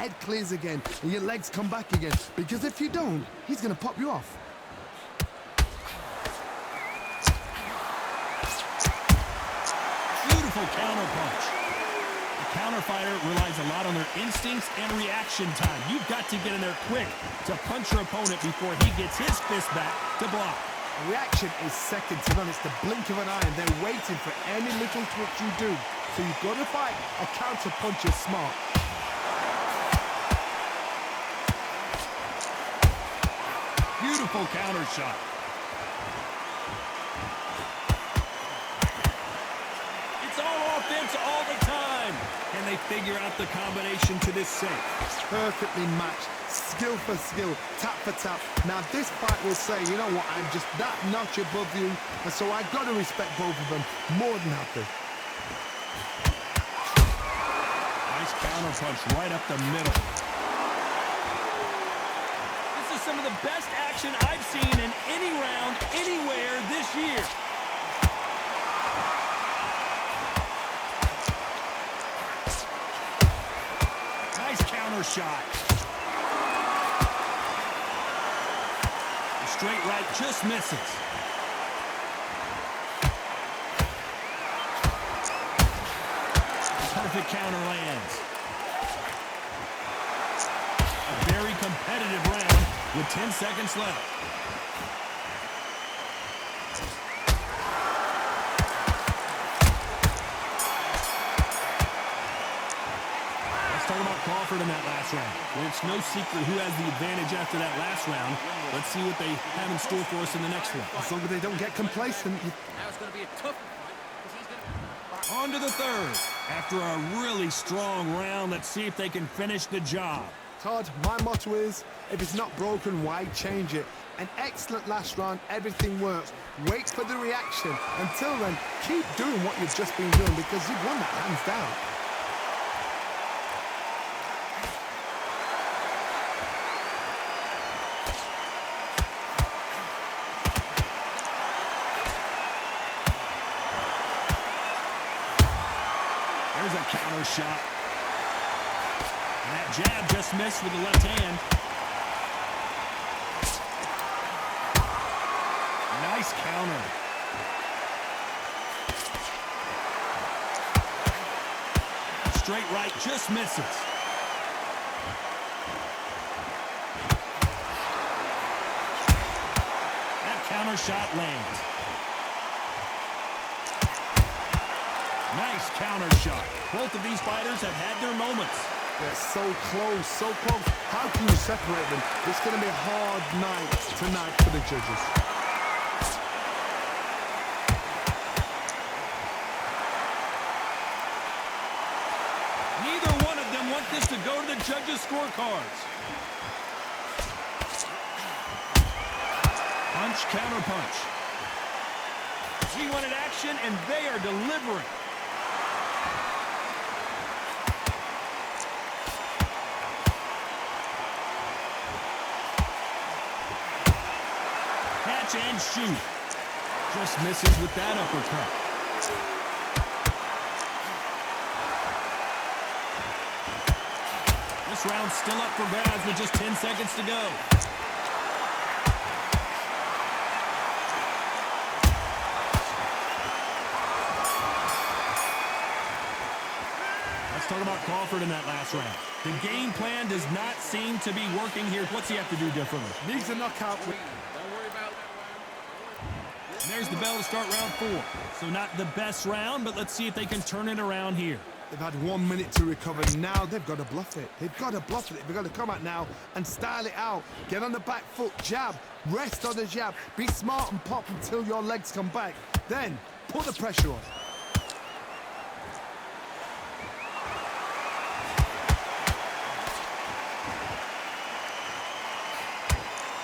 head clears again and your legs come back again. Because if you don't, he's going to pop you off. Beautiful counter punch. The counter fighter relies a lot on their instincts and reaction time. You've got to get in there quick to punch your opponent before he gets his fist back to block. A reaction is second to none. It's the blink of an eye, and they're waiting for any little twitch you do. So you've got to fight a counter puncher smart. Beautiful counter shot. It's all offense all the time. Can they figure out the combination to this save? Perfectly matched. Skill for skill, tap for tap. Now this fight will say, you know what, I'm just that notch above you, and so I've got to respect both of them more than happy. Nice counter punch right up the middle. This is some of the best action I've seen in any round, anywhere this year. Nice counter shot. Straight right just misses. Perfect counter lands. A very competitive round with 10 seconds left. Talk about Crawford in that last round. Well, it's no secret who has the advantage after that last round. Let's see what they have in store for us in the next one. As long as they don't get complacent. Now it's going to be a tough fight. On to the third. After a really strong round, let's see if they can finish the job. Todd, my motto is, if it's not broken, why change it? An excellent last round, everything works. Wait for the reaction. Until then, keep doing what you've just been doing because you've won that hands down. There's a counter shot. And that jab just missed with the left hand. Nice counter. Straight right just misses. That counter shot lands. Nice counter shot. Both of these fighters have had their moments. They're so close, so close. How can you separate them? It's going to be a hard night tonight for the judges. Neither one of them want this to go to the judges' scorecards. Punch, counter punch. He wanted action, and they are delivering. Catch and shoot. Just misses with that uppercut. This round's still up for grabs with just 10 seconds to go. Let's talk about Crawford in that last round. The game plan does not seem to be working here. What's he have to do differently? Needs a knockout. Don't worry about that. And there's the bell to start round 4. So not the best round, but let's see if they can turn it around here. They've had 1 minute to recover. Now they've got to bluff it. They've got to bluff it. They've got to come out now and style it out. Get on the back foot, jab, rest on the jab. Be smart and pop until your legs come back. Then put the pressure on.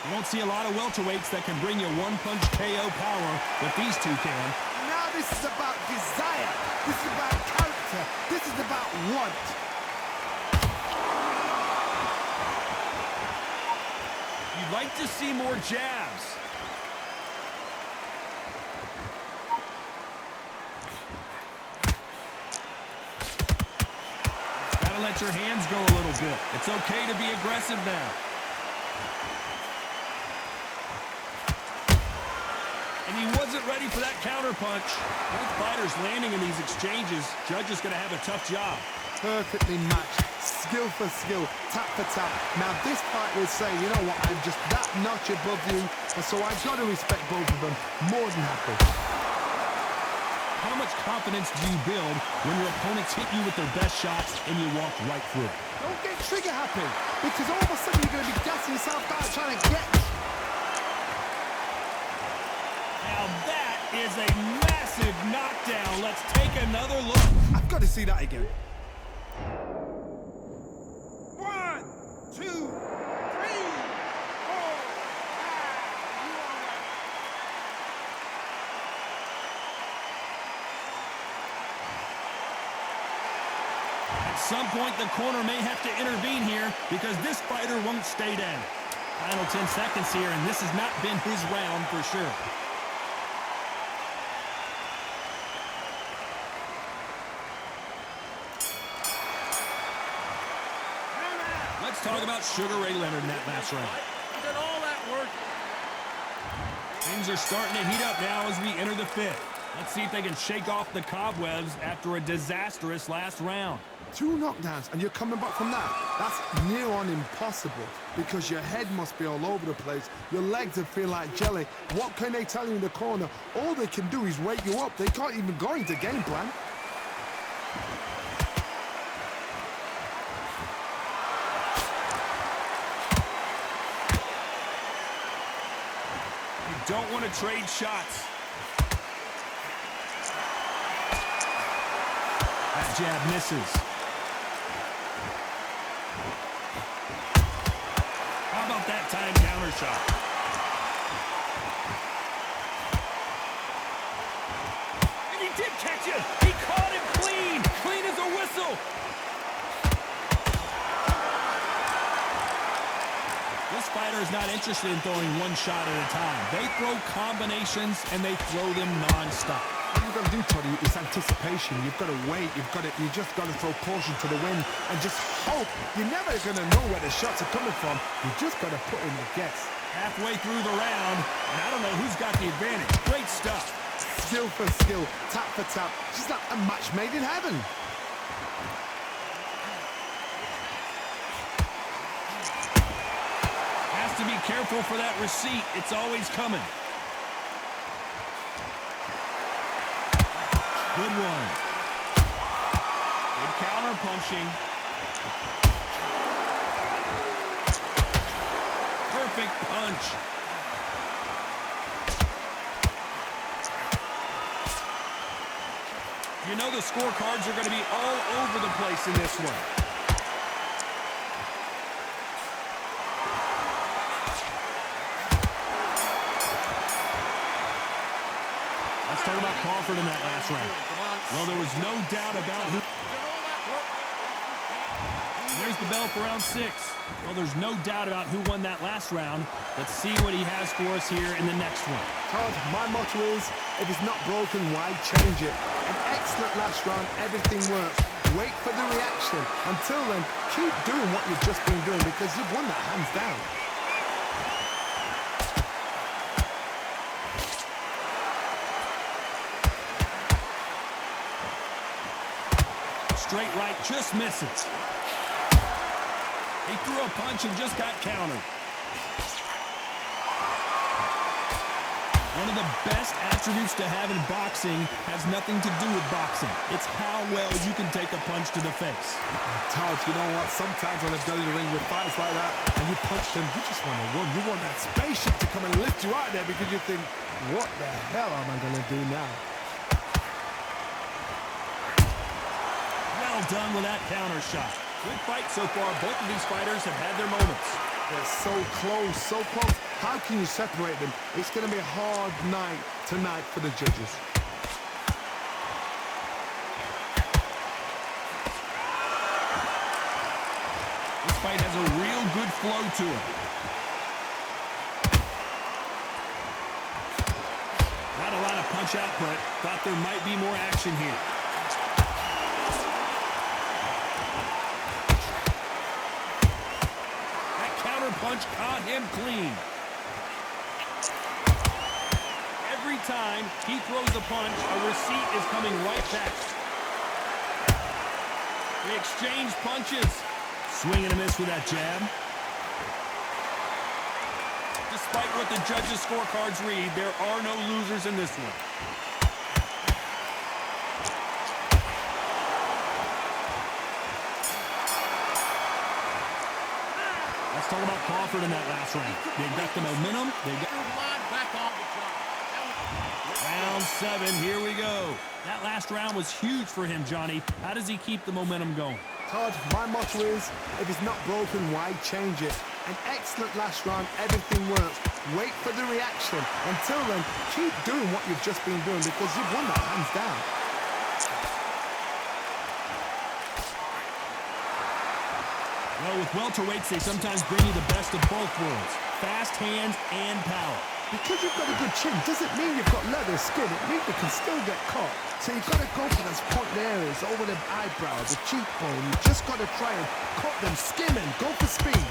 You don't see a lot of welterweights that can bring you one-punch KO power, but these two can. Now this is about desire. This is about character. This is about want. You'd like to see more jabs. Gotta let let your hands go a little bit. It's okay to be aggressive now. And he wasn't ready for that counter punch. Both fighters landing in these exchanges. Judge is going to have a tough job. Perfectly matched, skill for skill, tap for tap. Now this fight will say, you know what, I'm just that notch above you, and so I've got to respect both of them. More than happy. How much confidence do you build when your opponents hit you with their best shots and you walk right through it? Don't get trigger happy, because all of a sudden you're going to be gassing yourself out trying to get. Now that is a massive knockdown. Let's take another look. I've got to see that again. 1, 2, 3, 4, 5. At some point, the corner may have to intervene here because this fighter won't stay down. Final 10 seconds here, and this has not been his round for sure. Let's talk about Sugar Ray Leonard in that last round. He did all that work. Things are starting to heat up now as we enter the fifth. Let's see if they can shake off the cobwebs after a disastrous last round. 2 knockdowns and you're coming back from that. That's near on impossible because your head must be all over the place. Your legs will feel like jelly. What can they tell you in the corner? All they can do is wake you up. They can't even go into game plan. You don't want to trade shots. That jab misses. How about that time counter shot? And he did catch it. He caught him clean. Clean as a whistle. This fighter is not interested in throwing one shot at a time. They throw combinations and they throw them non-stop. What you've got to do, Toddy, is anticipation. You've got to wait. You just got to throw caution to the wind and just hope. You're never going to know where the shots are coming from. You just got to put in a guess. Halfway through the round, and I don't know who's got the advantage. Great stuff. Skill for skill, tap for tap. Just like a match made in heaven. Has to be careful for that receipt. It's always coming. Good one. Good counter punching. Perfect punch. You know the scorecards are going to be all over the place in this one. Let's talk about Crawford in that last round. Well, there was no doubt about who... There's the bell for round 6. Well, there's no doubt about who won that last round. Let's see what he has for us here in the next one. Todd, my motto is, if it's not broken, why change it? An excellent last round, everything works. Wait for the reaction. Until then, keep doing what you've just been doing because you've won that hands down. Straight right, just misses. He threw a punch and just got countered. One of the best attributes to have in boxing has nothing to do with boxing. It's how well you can take a punch to the face. Todd, you know what? Sometimes when I've done in the ring with fights like that, and you punch them, you just want to run. You want that spaceship to come and lift you out there because you think, what the hell am I going to do now? Well done with that counter shot. Good fight so far. Both of these fighters have had their moments. They're so close, so close. How can you separate them? It's going to be a hard night tonight for the judges. This fight has a real good flow to it. Not a lot of punch output. Thought there might be more action here. punch caught him clean. Every time he throws a punch, a receipt is coming right back. They exchange punches. Swing and a miss with that jab. Despite what the judges' scorecards read, there are no losers in this one. Let's talk about Crawford in that last round. They've got the momentum. They've got Back on the job. round 7. Here we go. That last round was huge for him, Johnny. How does he keep the momentum going? Todd, my motto is, if it's not broken, why change it? An excellent last round, everything works. Wait for the reaction. Until then, keep doing what you've just been doing because you've won that hands down. Well, with welterweights, they sometimes bring you the best of both worlds. Fast hands and power. Because you've got a good chin doesn't mean you've got leather skin. It means you can still get caught. So you've got to go for those point areas over the eyebrow, the cheekbone. You just got to try and cut them, skim and go for speed.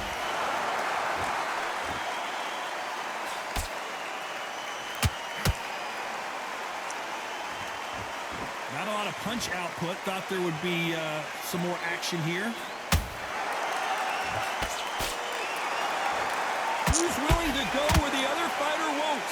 Not a lot of punch output. Thought there would be some more action here. Who's willing to go where the other fighter won't?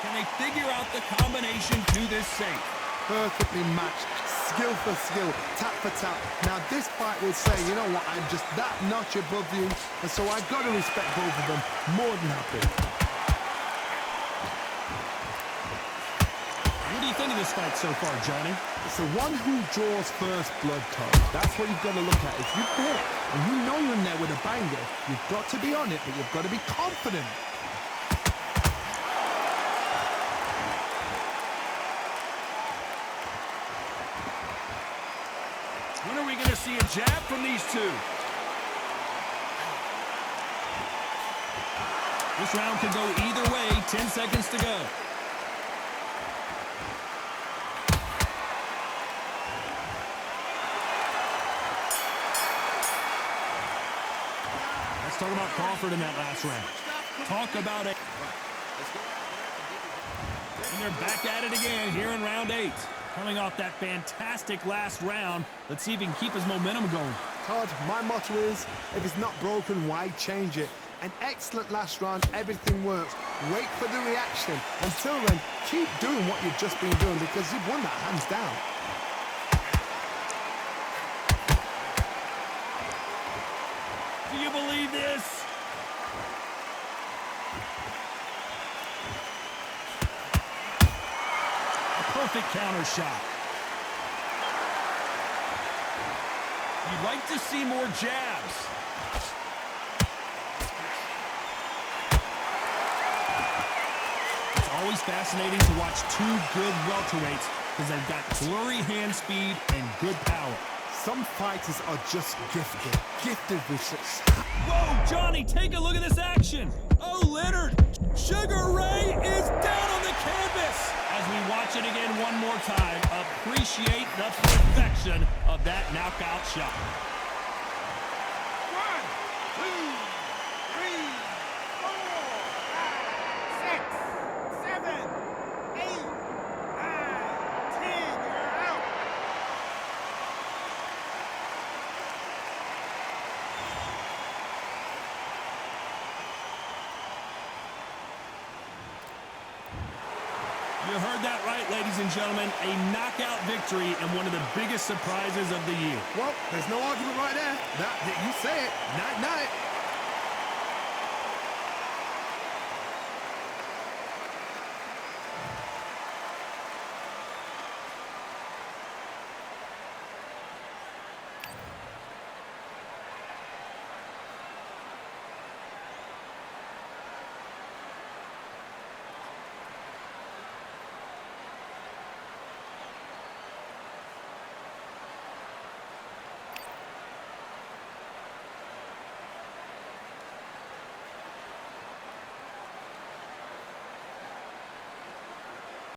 Can they figure out the combination to this safe? Perfectly matched, skill for skill, tap for tap. Now this fight will say, you know what, I'm just that notch above you, and so I've got to respect both of them. More than happy. What do you think of this fight so far, Johnny? It's the one who draws first blood, Todd. That's what you've got to look at. If you hit and you know you're in there with a banger, you've got to be on it, but you've got to be confident. When are we going to see a jab from these two? This round could go either way. 10 seconds to go. Let's talk about Crawford in that last round. Talk about it. And they're back at it again here in round 8. Coming off that fantastic last round, let's see if he can keep his momentum going. Todd, my motto is, if it's not broken, why change it? An excellent last round, everything works. Wait for the reaction. Until then, keep doing what you've just been doing because you've won that hands down. Do you believe this? Perfect counter shot. You'd like to see more jabs. It's always fascinating to watch two good welterweights because they've got flurry hand speed and good power. Some fighters are just gifted with success. Whoa, Johnny, take a look at this action. Oh, Leonard, Sugar Ray is down on the canvas. As we watch it again one more time, appreciate the perfection of that knockout shot. 1, 2, 3, 4, 5, 6, 7, 8, 9, 10. You're out. You heard that right, ladies and gentlemen. A knockout victory and one of the biggest surprises of the year. Well, there's no argument right there. You say it. Night, night.